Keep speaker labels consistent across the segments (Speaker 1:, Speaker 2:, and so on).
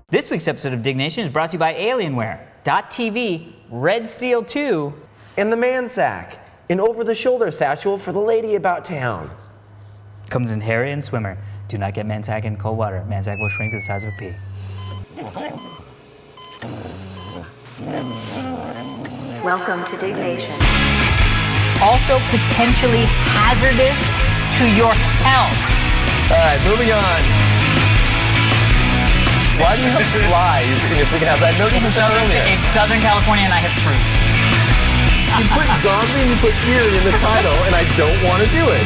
Speaker 1: This week's episode of Diggnation is brought to you by Alienware, .TV, Red Steel 2,
Speaker 2: and the Man Sack, an over-the-shoulder satchel for the lady about town.
Speaker 1: Comes in hairy and swimmer. Do not get Mansack in cold water. Mansack will shrink to the size of a pea.
Speaker 3: Welcome to Diggnation.
Speaker 1: Also potentially hazardous to your health.
Speaker 2: All right, moving on. Why do you have flies in your freaking house? I noticed this earlier.
Speaker 1: It's Southern California and I have fruit.
Speaker 2: You put zombie and you put eerie in the title, and I don't want to do it.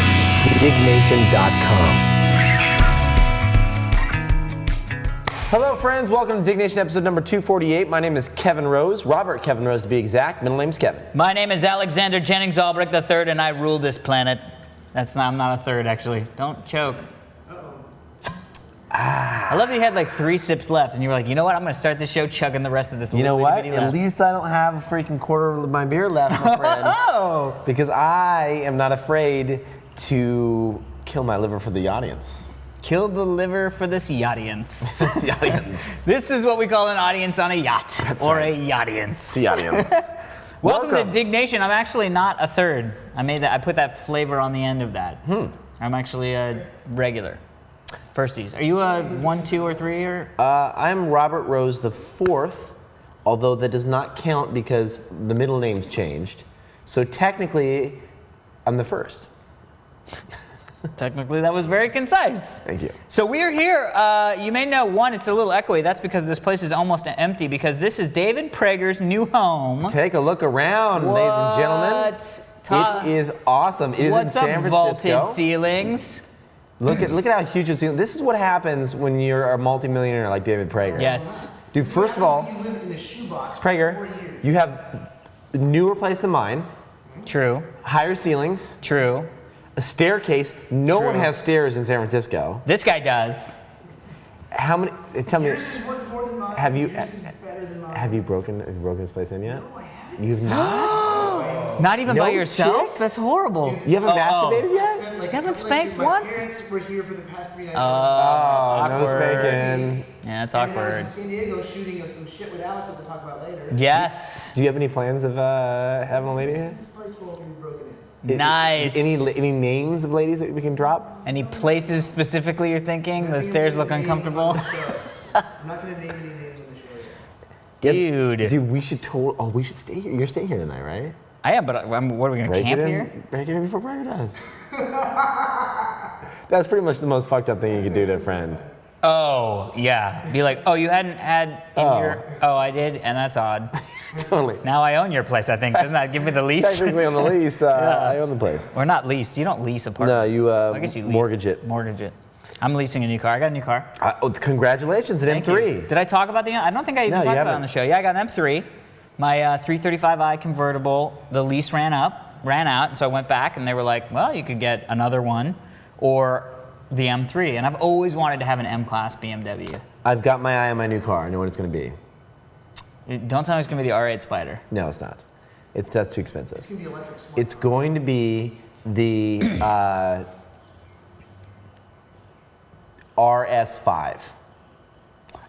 Speaker 2: Diggnation.com. Hello, friends. Welcome to Diggnation episode number 248. My name is Kevin Rose, Robert Kevin Rose to be exact. Middle name's Kevin.
Speaker 1: My name is Alexander Jennings Albrecht III, and I rule this planet. I'm not a third, actually. Don't choke. I love that you had like 3 sips left, and you were like, you know what? I'm going to start this show chugging the rest of this.
Speaker 2: You know what?
Speaker 1: left.
Speaker 2: At least I don't have a freaking quarter of my beer left, my friend.
Speaker 1: Oh!
Speaker 2: Because I am not afraid to kill my liver for the audience.
Speaker 1: Kill the liver for this audience.
Speaker 2: The audience.
Speaker 1: This is what we call an audience on a yacht.
Speaker 2: That's
Speaker 1: or
Speaker 2: right.
Speaker 1: a yachtience.
Speaker 2: The audience.
Speaker 1: Welcome to Diggnation. I'm actually not a third. I put that flavor on the end of that. I'm actually a regular. Firsties. Are you a 1, 2, or 3 or?
Speaker 2: I'm Robert Rose the fourth, although that does not count because the middle name's changed. So technically, I'm the first.
Speaker 1: Technically, that was very concise.
Speaker 2: Thank you.
Speaker 1: So we are here. You may know, one, it's a little echoey. That's because this place is almost empty because this is David Prager's new home.
Speaker 2: Take a look around, ladies and gentlemen. It is awesome. It is in San Francisco.
Speaker 1: What's up, vaulted ceilings?
Speaker 2: Look at how huge this is. This is what happens when you're a multimillionaire like David Prager.
Speaker 1: Yes.
Speaker 2: Dude, first of all,
Speaker 4: you live in a shoebox
Speaker 2: Prager,
Speaker 4: for 4 years.
Speaker 2: you have a newer place than mine,
Speaker 1: True.
Speaker 2: higher ceilings,
Speaker 1: True.
Speaker 2: a staircase. No
Speaker 1: True.
Speaker 2: one has stairs in San Francisco.
Speaker 1: This guy does.
Speaker 2: How many? Tell me.
Speaker 4: Yours is worth more than mine.
Speaker 2: Have you
Speaker 4: Yours is better than mine.
Speaker 2: have you broken this place in yet?
Speaker 4: No, I haven't.
Speaker 2: You've not.
Speaker 1: Not even
Speaker 2: No
Speaker 1: by yourself?
Speaker 2: chicks?
Speaker 1: That's horrible.
Speaker 2: You haven't masturbated yet?
Speaker 4: Spent, like,
Speaker 1: You haven't
Speaker 4: a couple
Speaker 1: spanked
Speaker 4: nights.
Speaker 1: once?
Speaker 4: My parents were here for the past 3 nights.
Speaker 2: Oh, no
Speaker 1: Awkward.
Speaker 2: spanking.
Speaker 1: Yeah, that's
Speaker 4: And then I was in
Speaker 1: awkward.
Speaker 4: San Diego shooting some shit with Alex that we'll talk about later.
Speaker 1: Yes.
Speaker 2: Do you have any plans of having a lady here?
Speaker 4: This place will be broken in.
Speaker 1: Nice.
Speaker 2: Any names of ladies that we can drop?
Speaker 1: Any places specifically you're thinking? The stairs look uncomfortable.
Speaker 4: I'm not going to name any names on the show yet.
Speaker 1: Dude.
Speaker 2: we should we should stay here. You're staying here tonight, right?
Speaker 1: I am, but what are we going to camp here?
Speaker 2: Break it in before Prager does. That's pretty much the most fucked up thing you could do to a friend.
Speaker 1: Oh, yeah. Be like, oh, you hadn't had in your... Oh, I did? And that's odd.
Speaker 2: Totally.
Speaker 1: Now I own your place, I think. Doesn't that give me the lease?
Speaker 2: Technically on the lease, I own the place.
Speaker 1: Or not leased. You don't lease apartment.
Speaker 2: No, you
Speaker 1: I guess you lease.
Speaker 2: mortgage it.
Speaker 1: Mortgage it. I'm leasing a new car. I got a new car.
Speaker 2: Congratulations, an
Speaker 1: Thank
Speaker 2: M3.
Speaker 1: you. Did I talk about the... I don't think I even
Speaker 2: No, you
Speaker 1: talked about it
Speaker 2: haven't.
Speaker 1: on the show. Yeah, I got an M3. My 335i convertible, the lease ran out, so I went back and they were like, well, you could get another one or the M3. And I've always wanted to have an M-Class BMW.
Speaker 2: I've got my eye on my new car. I know what it's going to be.
Speaker 1: Don't tell me it's going to be the R8 Spider.
Speaker 2: No, it's not. That's too expensive.
Speaker 4: It's going to be electric smart.
Speaker 2: It's going to be the RS5.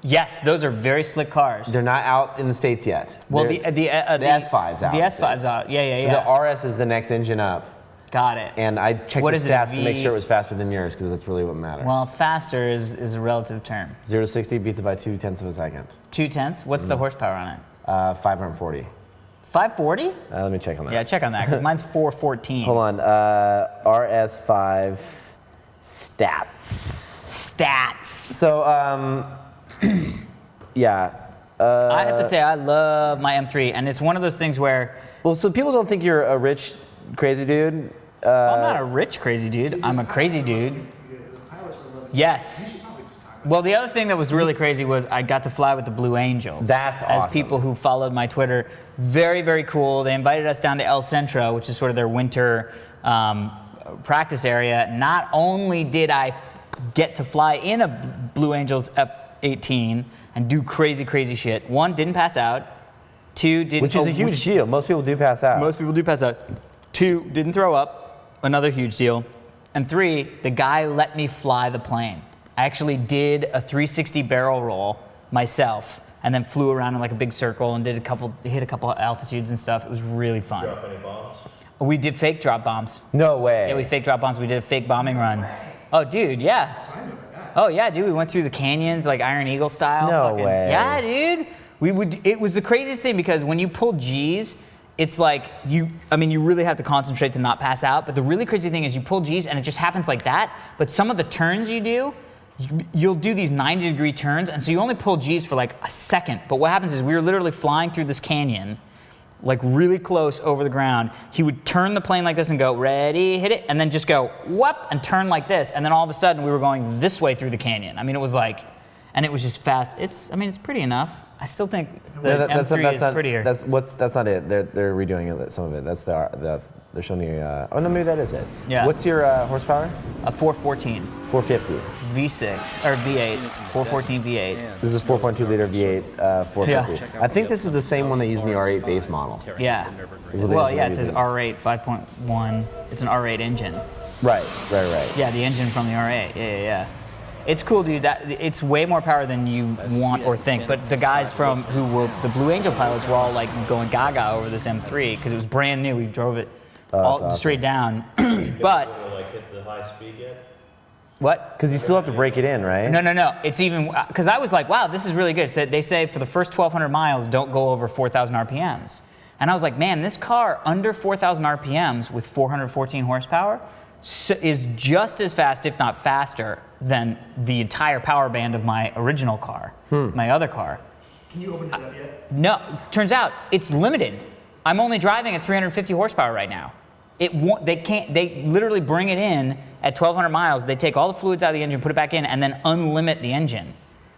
Speaker 1: Yes, those are very slick cars.
Speaker 2: They're not out in the States yet.
Speaker 1: Well,
Speaker 2: the S5's out.
Speaker 1: The S5's out. Yeah.
Speaker 2: So the RS is the next engine up.
Speaker 1: Got it.
Speaker 2: And I checked
Speaker 1: What
Speaker 2: the
Speaker 1: is it,
Speaker 2: stats to make
Speaker 1: V-
Speaker 2: sure it was faster than yours because that's really what matters.
Speaker 1: Well, faster is a relative term.
Speaker 2: 0 to 60 beats it by 0.2 of a second.
Speaker 1: 0.2? What's the horsepower on it?
Speaker 2: 540.
Speaker 1: 540?
Speaker 2: Let me check on that.
Speaker 1: Yeah, check on that, because mine's 414.
Speaker 2: Hold on. RS5 stats. So, yeah.
Speaker 1: I have to say, I love my M3, and it's one of those things where...
Speaker 2: Well, so people don't think you're a rich, crazy dude.
Speaker 1: I'm not a rich crazy dude. I'm a crazy dude.
Speaker 4: The pilots were loving it.
Speaker 1: Yes. Well, the other thing that was really crazy was I got to fly with the Blue Angels.
Speaker 2: That's awesome.
Speaker 1: As people who followed my Twitter, very, very cool. They invited us down to El Centro, which is sort of their winter practice area. Not only did I get to fly in a Blue Angels F-18 and do crazy, crazy shit. One, didn't pass out. Two, didn't...
Speaker 2: Which is a huge deal. Most people do pass out.
Speaker 1: Most people do pass out. Two, didn't throw up. Another huge deal. And 3, the guy let me fly the plane. I actually did a 360 barrel roll myself, and then flew around in like a big circle and hit a couple altitudes and stuff. It was really fun.
Speaker 5: Drop any bombs?
Speaker 1: We did fake drop bombs.
Speaker 2: No way.
Speaker 1: Yeah, we fake drop bombs. We did a fake bombing run. Oh, dude, yeah. Oh, yeah, dude. We went through the canyons like Iron Eagle style.
Speaker 2: No way.
Speaker 1: Yeah, dude. It was the craziest thing because when you pull G's, it's like you really have to concentrate to not pass out. But the really crazy thing is you pull G's and it just happens like that. But some of the turns you do, you'll do these 90-degree turns, and so you only pull G's for like a second. But what happens is we were literally flying through this canyon, like really close over the ground. He would turn the plane like this and go, ready, hit it, and then just go, whoop, and turn like this. And then all of a sudden we were going this way through the canyon. I mean, it was like, and it was just fast. It's pretty enough. I still think the M3 is prettier.
Speaker 2: That's not it. They're redoing it, some of it. That's they're showing the. Oh no, maybe that is it.
Speaker 1: Yeah.
Speaker 2: What's your horsepower?
Speaker 1: A 414
Speaker 2: 450.
Speaker 1: V6 or V8, 414 V8.
Speaker 2: This is 4.2 liter V8, 450.
Speaker 1: Yeah.
Speaker 2: I think this is the same one they use in the R8 base model.
Speaker 1: Yeah. Well, yeah, it says R8 5.1. It's an R8 engine.
Speaker 2: Right.
Speaker 1: Yeah, the engine from the R8. Yeah. It's cool, dude. It's way more power than you want or think. But the guys who were the Blue Angel pilots were all like going gaga over this M3 because it was brand new. We drove it all straight down. But
Speaker 5: Like hit the high speed yet?
Speaker 1: what?
Speaker 2: Because you still have to break it in, right?
Speaker 1: No. It's even because I was like, wow, this is really good. So they say for the first 1,200 miles, don't go over 4,000 RPMs. And I was like, man, this car under 4,000 RPMs with 414 horsepower is just as fast, if not faster, than the entire power band of my original car, my other car.
Speaker 4: Can you open it up yet?
Speaker 1: No, turns out it's limited. I'm only driving at 350 horsepower right now. They literally bring it in at 1,200 miles. They take all the fluids out of the engine, put it back in, and then unlimit the engine.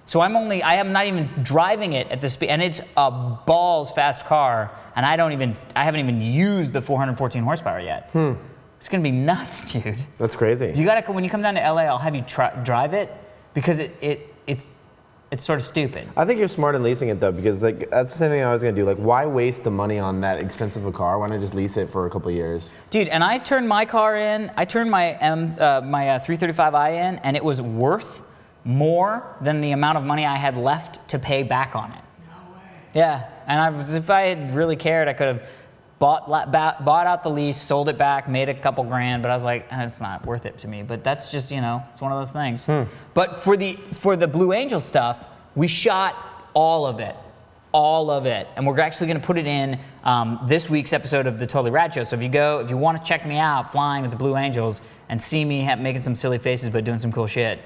Speaker 1: So I am not even driving it at the speed, and it's a balls fast car, and I haven't even used the 414 horsepower yet. It's gonna be nuts, dude.
Speaker 2: That's crazy.
Speaker 1: You gotta, when you come down to LA, I'll have you drive it because it's sort of stupid.
Speaker 2: I think you're smart in leasing it though, because like that's the same thing I was gonna do. Like, why waste the money on that expensive a car? Why not just lease it for a couple of years?
Speaker 1: Dude, and I turned my car in. I turned my 335i in, and it was worth more than the amount of money I had left to pay back on it.
Speaker 4: No way.
Speaker 1: Yeah, and if I had really cared, I could have bought out the lease, sold it back, made a couple grand, but I was like, it's not worth it to me. But that's just, it's one of those things. But for the Blue Angel stuff, we shot all of it, and we're actually going to put it in this week's episode of the Totally Rad Show. So if you want to check me out flying with the Blue Angels and see me making some silly faces but doing some cool shit,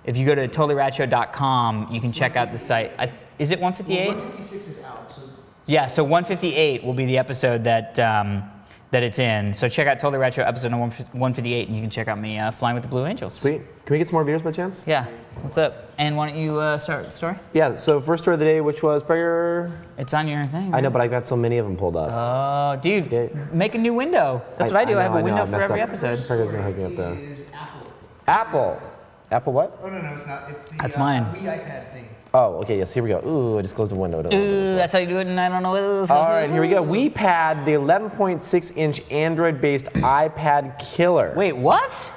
Speaker 1: if you go to totallyradshow.com, you can check out the site. Is it 158?
Speaker 4: Well, 156 is out. So
Speaker 1: Yeah, so 158 will be the episode that it's in. So check out Totally Rad Show episode 158, and you can check out me flying with the Blue Angels.
Speaker 2: Sweet. Can we get some more beers by chance?
Speaker 1: Yeah. What's up? And why don't you start the story?
Speaker 2: Yeah. So first story of the day, which was Prager.
Speaker 1: It's on your thing.
Speaker 2: I know, but I got so many of them pulled up.
Speaker 1: Oh, dude, make a new window. That's what I do. I have a window for every episode.
Speaker 2: Prager's gonna hook me up though.
Speaker 4: is Apple.
Speaker 2: Apple. Apple what?
Speaker 4: Oh, no, it's not. It's the
Speaker 1: That's mine.
Speaker 4: Wii iPad thing.
Speaker 2: Oh, okay. Yes. Here we go. Ooh, I just closed the window.
Speaker 1: Ooh, that's how you do it, and I don't know what it is.
Speaker 2: All right, here we go. WePad, the 11.6-inch Android-based iPad killer.
Speaker 1: Wait, what?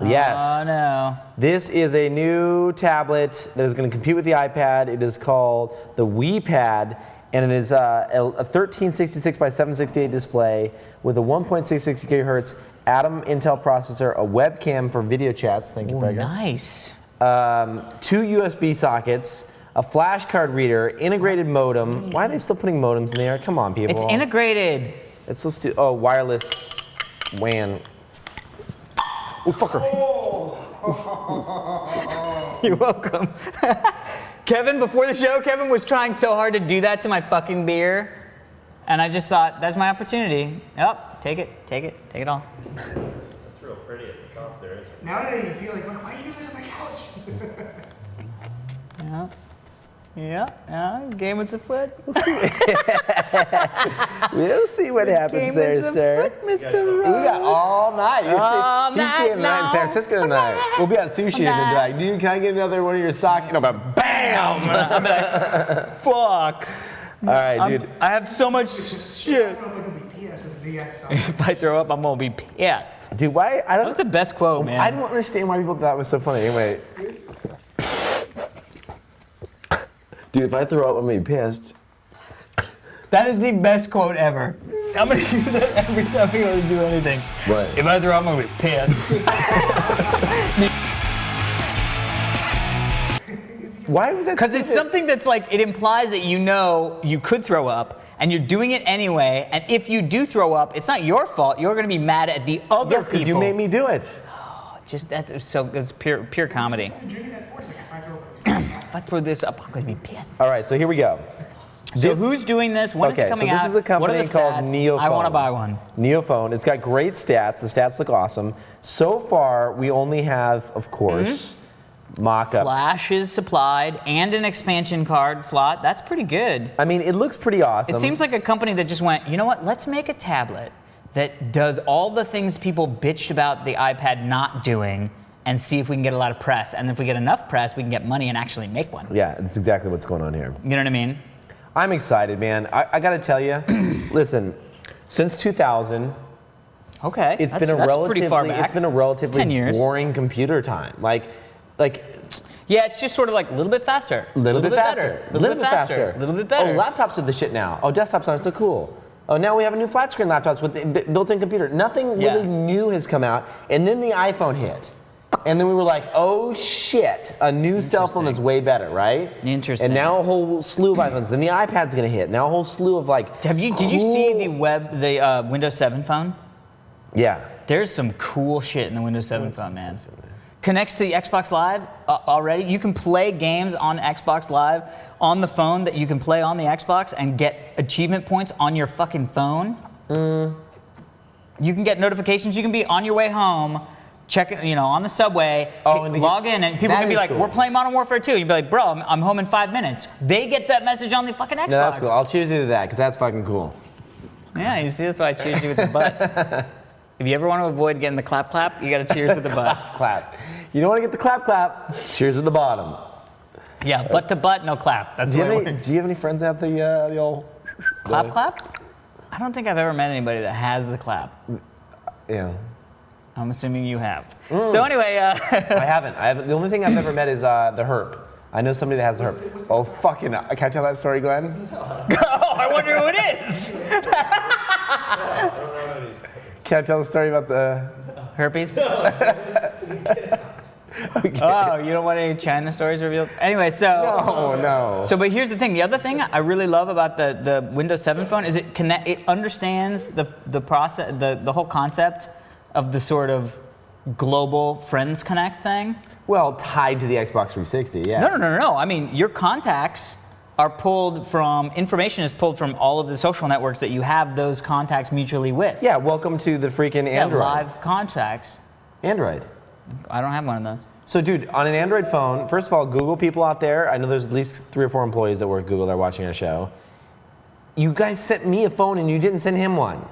Speaker 2: Yes.
Speaker 1: Oh, no.
Speaker 2: This is a new tablet that is going to compete with the iPad. It is called the WePad, and it is a 1366 by 768 display with a 1.66 gigahertz Atom Intel processor, a webcam for video chats. Thank you,
Speaker 1: Ooh,
Speaker 2: Prager.
Speaker 1: nice.
Speaker 2: 2 USB sockets, a flash card reader, integrated modem. Why are they still putting modems in there? Come on, people.
Speaker 1: It's integrated.
Speaker 2: It's so stupid. Oh, wireless WAN. Oh, fucker.
Speaker 1: You're welcome. Kevin, before the show, Kevin was trying so hard to do that to my fucking beer. And I just thought, that's my opportunity. Yep, take it all.
Speaker 5: That's real pretty at the top there, isn't it?
Speaker 4: Now I know you feel like, why are you doing this on my couch?
Speaker 1: Yeah, game with the foot.
Speaker 2: We'll see what happens there, sir.
Speaker 1: Mr.
Speaker 2: We got all night.
Speaker 1: All
Speaker 2: He's
Speaker 1: night
Speaker 2: staying night in San
Speaker 1: long.
Speaker 2: Francisco tonight. We'll be at sushi and be like, dude, can I get another one of your socks? And I'm like, bam!
Speaker 1: I'm like, fuck.
Speaker 2: All right, dude.
Speaker 1: I have so much shit.
Speaker 4: I'm like a BTS with And you guys saw
Speaker 1: If I throw up, I'm gonna be pissed.
Speaker 2: Dude, why? I
Speaker 1: That
Speaker 2: don't.
Speaker 1: was the best quote, man.
Speaker 2: I don't understand why people thought that was so funny. Anyway. Dude, if I throw up, I'm gonna be pissed.
Speaker 1: That is the best quote ever. I'm gonna use that every time we go to do anything.
Speaker 2: Right.
Speaker 1: If I throw up, I'm gonna be pissed.
Speaker 2: Why was that?
Speaker 1: Because it's something that's like, it implies that you know you could throw up, and you're doing it anyway, and if you do throw up, it's not your fault. You're gonna be mad at the other
Speaker 2: Yes, because
Speaker 1: people.
Speaker 2: you made me do it.
Speaker 1: Just, it's pure comedy.
Speaker 4: I'm drinking that force. Like, if I throw up,
Speaker 1: If I throw this up, I'm gonna be pissed.
Speaker 2: All right, so here we go.
Speaker 1: So who's doing this? When is it coming out?
Speaker 2: This is a
Speaker 1: What are
Speaker 2: company
Speaker 1: the
Speaker 2: called
Speaker 1: stats?
Speaker 2: Neophone.
Speaker 1: I want to buy one.
Speaker 2: Neophone. It's got great stats. The stats look awesome. So far, we only have, of course, mock-ups.
Speaker 1: Flash is supplied and an expansion card slot. That's pretty good.
Speaker 2: I mean, it looks pretty awesome.
Speaker 1: It seems like a company that just went, you know what? Let's make a tablet that does all the things people bitched about the iPad not doing, and see if we can get a lot of press. And if we get enough press, we can get money and actually make one.
Speaker 2: Yeah, that's exactly what's going on here.
Speaker 1: You know what I mean?
Speaker 2: I'm excited, man. I got to tell you, listen, since 2000,
Speaker 1: Okay.
Speaker 2: it's been a
Speaker 1: that's
Speaker 2: relatively
Speaker 1: pretty far back.
Speaker 2: it's been a
Speaker 1: It's
Speaker 2: relatively
Speaker 1: 10 years.
Speaker 2: boring computer time. Like
Speaker 1: Yeah, it's just sort of like a little bit faster.
Speaker 2: a little bit faster,
Speaker 1: better, a little bit faster, a little bit better.
Speaker 2: Oh, laptops are the shit now. Oh, desktops aren't so cool. Oh, now we have a new flat screen laptops with the built-in computer. Nothing
Speaker 1: Yeah.
Speaker 2: really new has come out, and then the iPhone hit. And then we were like, oh shit, a new cell phone that's way better, right?
Speaker 1: Interesting.
Speaker 2: And now a whole slew of iPhones. Then the iPad's gonna hit. Now a whole slew of like.
Speaker 1: Did you see the Windows 7 phone?
Speaker 2: Yeah.
Speaker 1: There's some cool shit in the Windows 7 phone, man. Connects to the Xbox Live already. You can play games on Xbox Live on the phone that you can play on the Xbox and get achievement points on your fucking phone. You can get notifications. You can be on your way home, check it, on the subway,
Speaker 2: and
Speaker 1: log in, and people
Speaker 2: that
Speaker 1: can be
Speaker 2: is
Speaker 1: like,
Speaker 2: cool.
Speaker 1: "We're playing Modern Warfare 2." You'd be like, "Bro, I'm home in 5 minutes." They get that message on the fucking Xbox.
Speaker 2: No, that's cool. I'll cheers you to that because that's fucking cool.
Speaker 1: Yeah, you see, that's why I cheers you with the butt. If you ever want to avoid getting the clap clap, you got to cheers with the butt.
Speaker 2: Clap. You don't want to get the clap clap. Cheers at the bottom.
Speaker 1: Yeah, butt to butt, no clap. That's
Speaker 2: Do
Speaker 1: the
Speaker 2: you,
Speaker 1: way
Speaker 2: have
Speaker 1: it
Speaker 2: any,
Speaker 1: works.
Speaker 2: do you have any friends at the old
Speaker 1: Clap clap? I don't think I've ever met anybody that has the clap.
Speaker 2: Yeah.
Speaker 1: I'm assuming you have. So anyway,
Speaker 2: I haven't. The only thing I've ever met is the herp. I know somebody that has the herp. Oh fucking! Can I tell that story, Glenn?
Speaker 1: oh, I wonder who it is.
Speaker 2: Can I tell the story about the
Speaker 1: Herpes?
Speaker 2: Okay.
Speaker 1: Oh, you don't want any China stories revealed? Anyway, so.
Speaker 2: Oh no.
Speaker 1: So, but here's the thing. The other thing I really love about the Windows 7 phone is it understands the process, the whole concept of the sort of global Friends Connect thing.
Speaker 2: Well, tied to the Xbox 360, yeah.
Speaker 1: No. I mean, your contacts are pulled from, information is pulled from all of the social networks that you have those contacts mutually with.
Speaker 2: Yeah, welcome to the freaking
Speaker 1: Yeah,
Speaker 2: Android.
Speaker 1: live contacts.
Speaker 2: Android.
Speaker 1: I don't have one of those.
Speaker 2: So, dude, on an Android phone, first of all, Google people out there, I know there's at least 3 or 4 employees that work at Google that are watching our show. You guys sent me a phone and you didn't send him one.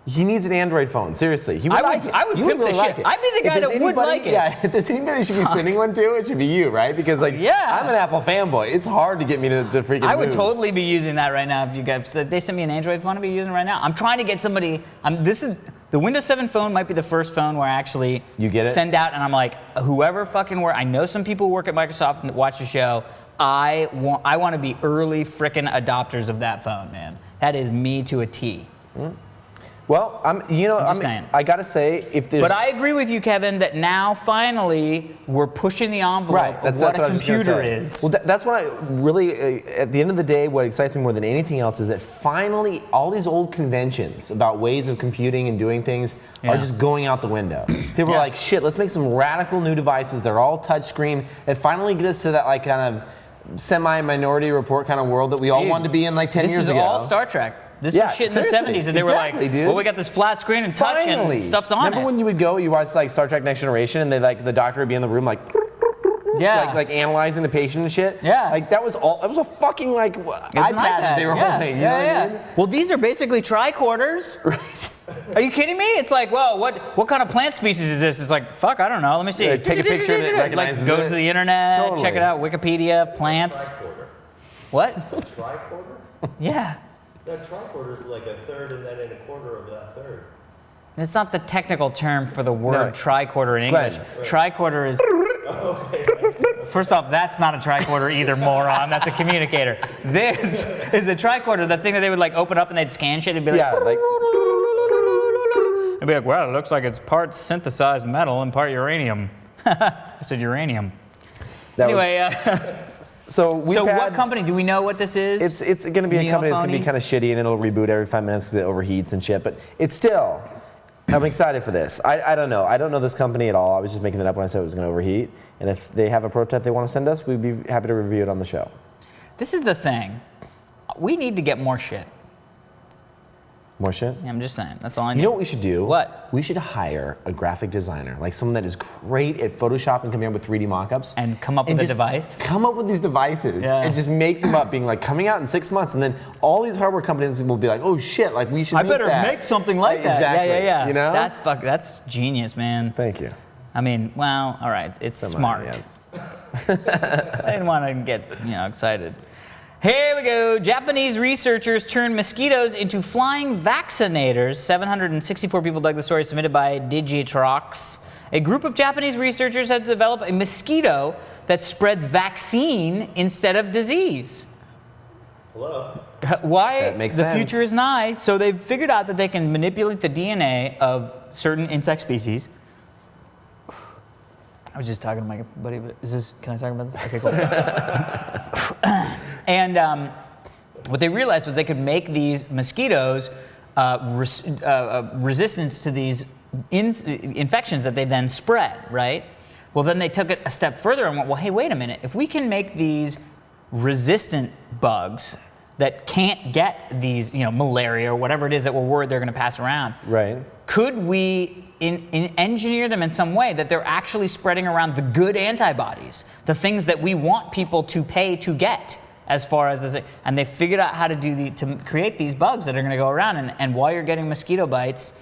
Speaker 2: He needs an Android phone, seriously. He would like it.
Speaker 1: I would
Speaker 2: You
Speaker 1: pimp the
Speaker 2: really
Speaker 1: shit.
Speaker 2: like it.
Speaker 1: I'd be the guy
Speaker 2: If there's
Speaker 1: that would
Speaker 2: anybody-
Speaker 1: like it.
Speaker 2: Yeah, if there's anybody that should be sending one to, it should be you, right? Because, like,
Speaker 1: Yeah.
Speaker 2: I'm an Apple fanboy. It's hard to get me to freaking
Speaker 1: I would
Speaker 2: move.
Speaker 1: totally be using that right now if you guys, if they sent me an Android phone, I'd be using it right now. I'm trying to get somebody, the Windows 7 phone might be the first phone where I actually
Speaker 2: You get it?
Speaker 1: send out and I'm like, whoever fucking work, I know some people who work at Microsoft and watch the show, I want to be early frickin' adopters of that phone, man. That is me to a T.
Speaker 2: Well,
Speaker 1: just saying.
Speaker 2: I gotta say, if there's.
Speaker 1: But I agree with you, Kevin, that now finally we're pushing the envelope of what a
Speaker 2: I was just gonna
Speaker 1: computer
Speaker 2: say.
Speaker 1: is.
Speaker 2: Well, that's what I really, at the end of the day, what excites me more than anything else is that finally all these old conventions about ways of computing and doing things
Speaker 1: Yeah.
Speaker 2: are just going out the window. People
Speaker 1: Yeah.
Speaker 2: are like, shit, let's make some radical new devices. They're all touchscreen. And finally get us to that like kind of semi-minority report kind of world that we all
Speaker 1: Dude,
Speaker 2: wanted to be in like 10 years ago.
Speaker 1: This is all Star Trek. This
Speaker 2: Yeah,
Speaker 1: was shit in the
Speaker 2: seriously,
Speaker 1: 70s, and they
Speaker 2: exactly,
Speaker 1: were like,
Speaker 2: dude.
Speaker 1: well, we got this flat screen and touch
Speaker 2: Finally.
Speaker 1: and stuff's on
Speaker 2: Remember
Speaker 1: it.
Speaker 2: when you would go, you watch like Star Trek Next Generation, and they like the doctor would be in the room like,
Speaker 1: Yeah.
Speaker 2: like analyzing the patient and shit.
Speaker 1: Yeah.
Speaker 2: Like that was a fucking like
Speaker 1: It's
Speaker 2: iPad,
Speaker 1: an iPad
Speaker 2: that they were
Speaker 1: yeah.
Speaker 2: holding. You know what I mean?
Speaker 1: Well, these are basically tricorders.
Speaker 2: Right.
Speaker 1: Are you kidding me? It's like, well, what kind of plant species is this? It's like, fuck, I don't know. Let me see.
Speaker 2: Yeah, take a picture and it
Speaker 1: Like,
Speaker 2: recognizes
Speaker 1: go
Speaker 2: it.
Speaker 1: to the internet,
Speaker 2: Totally.
Speaker 1: check it out, Wikipedia, plants.
Speaker 5: Tricorder.
Speaker 1: What?
Speaker 5: Tricorder?
Speaker 1: Yeah.
Speaker 5: That tricorder is like a third and then in a quarter of that third.
Speaker 1: And it's not the technical term for the word
Speaker 2: No.
Speaker 1: tricorder in English. Tricorder is. First off, that's not a tricorder either, moron. That's a communicator. This is a tricorder, the thing that they would like open up and they'd scan shit. They'd be like,
Speaker 2: Yeah, like
Speaker 1: they'd be like, well, it looks like it's part synthesized metal and part uranium. I said uranium.
Speaker 2: that
Speaker 1: Anyway,
Speaker 2: so we
Speaker 1: so what company? Do we know what this is?
Speaker 2: It's going to be a company that's going to be
Speaker 1: Neophony?
Speaker 2: kind of shitty and it'll reboot every 5 minutes because it overheats and shit. But it's still, I'm excited for this. I don't know. I don't know this company at all. I was just making it up when I said it was going to overheat. And if they have a prototype they want to send us, we'd be happy to review it on the show.
Speaker 1: This is the thing. We need to get more shit.
Speaker 2: More shit?
Speaker 1: Yeah, I'm just saying. That's all I need.
Speaker 2: You know what we should do?
Speaker 1: What?
Speaker 2: We should hire a graphic designer, like someone that is great at Photoshop and coming up with 3D mockups.
Speaker 1: And come up with a
Speaker 2: just
Speaker 1: device?
Speaker 2: Come up with these devices
Speaker 1: Yeah.
Speaker 2: and just make them up, being like coming out in 6 months, and then all these hardware companies will be like, oh shit, like we should
Speaker 1: I
Speaker 2: make
Speaker 1: better
Speaker 2: that.
Speaker 1: make something like that.
Speaker 2: Exactly.
Speaker 1: Yeah.
Speaker 2: You know?
Speaker 1: That's genius, man.
Speaker 2: Thank you.
Speaker 1: I mean, well, all right, it's smart.
Speaker 2: Yes.
Speaker 1: I didn't want to get excited. Here we go. Japanese researchers turned mosquitoes into flying vaccinators. 764 people dug the story submitted by Diggnation. A group of Japanese researchers has developed a mosquito that spreads vaccine instead of disease.
Speaker 5: Hello?
Speaker 1: Why?
Speaker 2: That makes
Speaker 1: the
Speaker 2: sense.
Speaker 1: future is nigh. So they've figured out that they can manipulate the DNA of certain insect species. I was just talking to my buddy, but can I talk about this? Okay, cool. And what they realized was they could make these mosquitoes resistant to these infections that they then spread, right? Well, then they took it a step further and went, well, hey, wait a minute. If we can make these resistant bugs that can't get these, malaria or whatever it is that we're worried they're going to pass around,
Speaker 2: Right.
Speaker 1: could we engineer them in some way that they're actually spreading around the good antibodies, the things that we want people to pay to get, as far as and they figured out how to create these bugs that are going to go around, and while you're getting mosquito bites,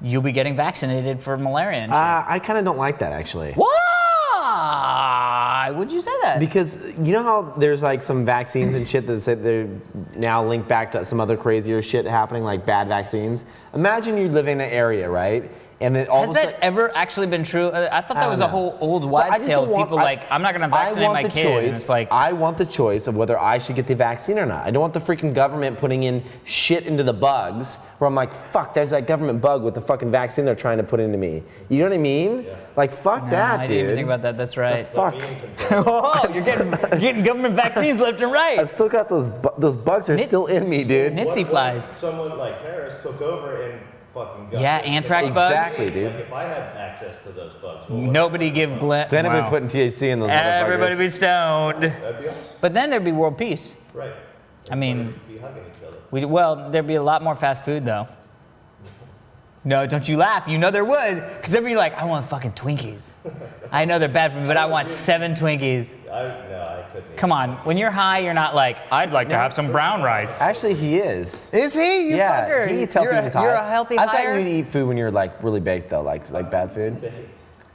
Speaker 1: you'll be getting vaccinated for malaria and shit.
Speaker 2: I kind of don't like that, actually.
Speaker 1: Why would you say that?
Speaker 2: Because you know how there's like some vaccines and shit that say they're now linked back to some other crazier shit happening, like bad vaccines. Imagine you live in an area, right? And then all
Speaker 1: Has
Speaker 2: of a
Speaker 1: that
Speaker 2: sudden,
Speaker 1: ever actually been true? I thought that was a
Speaker 2: don't know.
Speaker 1: whole old
Speaker 2: But I
Speaker 1: wives'
Speaker 2: just
Speaker 1: tale.
Speaker 2: don't want-
Speaker 1: People I'm not going to vaccinate my kid. And it's like,
Speaker 2: I want the choice of whether I should get the vaccine or not. I don't want the freaking government putting in shit into the bugs where I'm like, fuck, there's that government bug with the fucking vaccine they're trying to put into me. You know what I mean?
Speaker 5: Yeah.
Speaker 2: Like, fuck
Speaker 1: no,
Speaker 2: that,
Speaker 1: I
Speaker 2: dude.
Speaker 1: didn't even think about that. That's right.
Speaker 2: Fuck.
Speaker 1: Oh, you're getting government vaccines left and right.
Speaker 2: I've still got those bugs are still in me, dude.
Speaker 1: Nitsy flies.
Speaker 5: Someone like terrorists took over and fucking got
Speaker 1: Yeah,
Speaker 5: it.
Speaker 1: anthrax bugs.
Speaker 2: Exactly, dude.
Speaker 5: Like if I had access to those bugs, what would
Speaker 1: Nobody give Glenn.
Speaker 2: Then I've
Speaker 1: Wow.
Speaker 2: been putting THC in those
Speaker 1: Everybody
Speaker 2: motherfuckers.
Speaker 1: be stoned.
Speaker 5: that'd be awesome.
Speaker 1: But then there'd be world peace.
Speaker 5: Right.
Speaker 1: I mean-
Speaker 5: Everybody would be hugging each other.
Speaker 1: Well, there'd be a lot more fast food though. No, don't you laugh. You know there would. Because they'd be like, I want fucking Twinkies. I know they're bad for me, but I want 7 Twinkies.
Speaker 5: I couldn't.
Speaker 1: Come on. When you're high, you're not like, I'd like to have some brown rice.
Speaker 2: Actually, he is.
Speaker 1: Is he? You
Speaker 2: Yeah,
Speaker 1: fucker.
Speaker 2: he eats healthy.
Speaker 1: You're
Speaker 2: when he's high.
Speaker 1: you're a healthy
Speaker 2: I thought
Speaker 1: higher?
Speaker 2: you'd eat food when you're like really baked though, like bad food.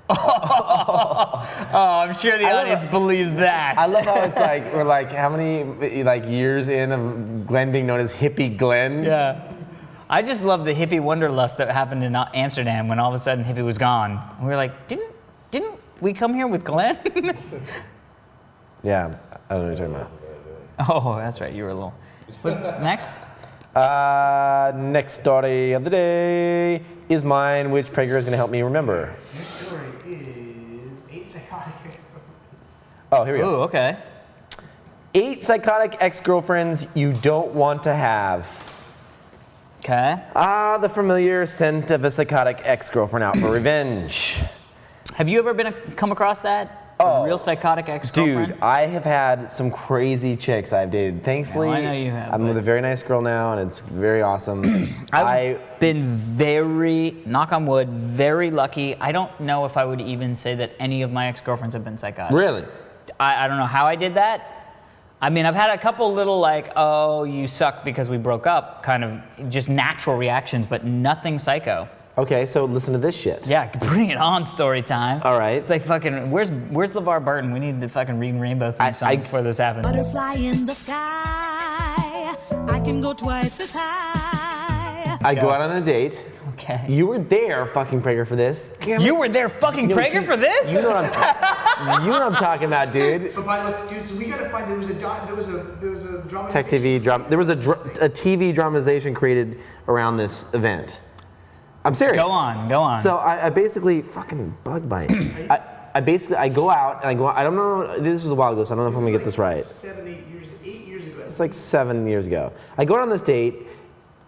Speaker 1: Oh, I'm sure the
Speaker 2: I love
Speaker 1: audience
Speaker 2: it.
Speaker 1: believes that.
Speaker 2: I love how it's like we're like how many like years in of Glenn being known as Hippie Glenn.
Speaker 1: Yeah. I just love the hippie wanderlust that happened in Amsterdam when all of a sudden hippie was gone. We were like, didn't we come here with Glenn?
Speaker 2: Yeah, I don't know what you're talking
Speaker 1: Oh, that's right. You were a little. But next.
Speaker 2: about. Next story of the day is mine, which Prager is going to help me remember.
Speaker 4: Next story is 8 psychotic exgirlfriends.
Speaker 2: Oh, here we go.
Speaker 1: Ooh, okay.
Speaker 2: 8 psychotic ex-girlfriends you don't want to have.
Speaker 1: Okay.
Speaker 2: Ah, the familiar scent of a psychotic ex-girlfriend out for revenge.
Speaker 1: Have you ever come across that? A real psychotic ex-girlfriend?
Speaker 2: Dude, I have had some crazy chicks I've dated. Thankfully,
Speaker 1: I know you have,
Speaker 2: I'm
Speaker 1: but-
Speaker 2: with a very nice girl now, and it's very awesome.
Speaker 1: I've been very, knock on wood, very lucky. I don't know if I would even say that any of my ex-girlfriends have been psychotic.
Speaker 2: Really?
Speaker 1: I don't know how I did that. I mean, I've had a couple little like, oh, you suck because we broke up, kind of just natural reactions, but nothing psycho.
Speaker 2: Okay, so listen to this shit.
Speaker 1: Yeah, bring it on, story time.
Speaker 2: All right.
Speaker 1: It's like fucking, where's LeVar Burton? We need to fucking read Rainbow theme song
Speaker 2: I-
Speaker 1: before this happens.
Speaker 6: Butterfly in the sky. I can go twice as high.
Speaker 2: I go out on a date.
Speaker 1: Okay.
Speaker 2: You were there, fucking Prager, for this.
Speaker 1: You were there, fucking Prager, for this?
Speaker 2: You know what I'm talking about, dude.
Speaker 4: So by the way, dude, so we gotta find there was a dramatization.
Speaker 2: Tech TV drama. There was a TV dramatization created around this event. I'm serious.
Speaker 1: Go on.
Speaker 2: So I basically fucking bug bite. I go out and I don't know. This was a while ago, so I don't know if I'm gonna get this right.
Speaker 4: 8 years ago.
Speaker 2: It's like 7 years ago. I go out on this date.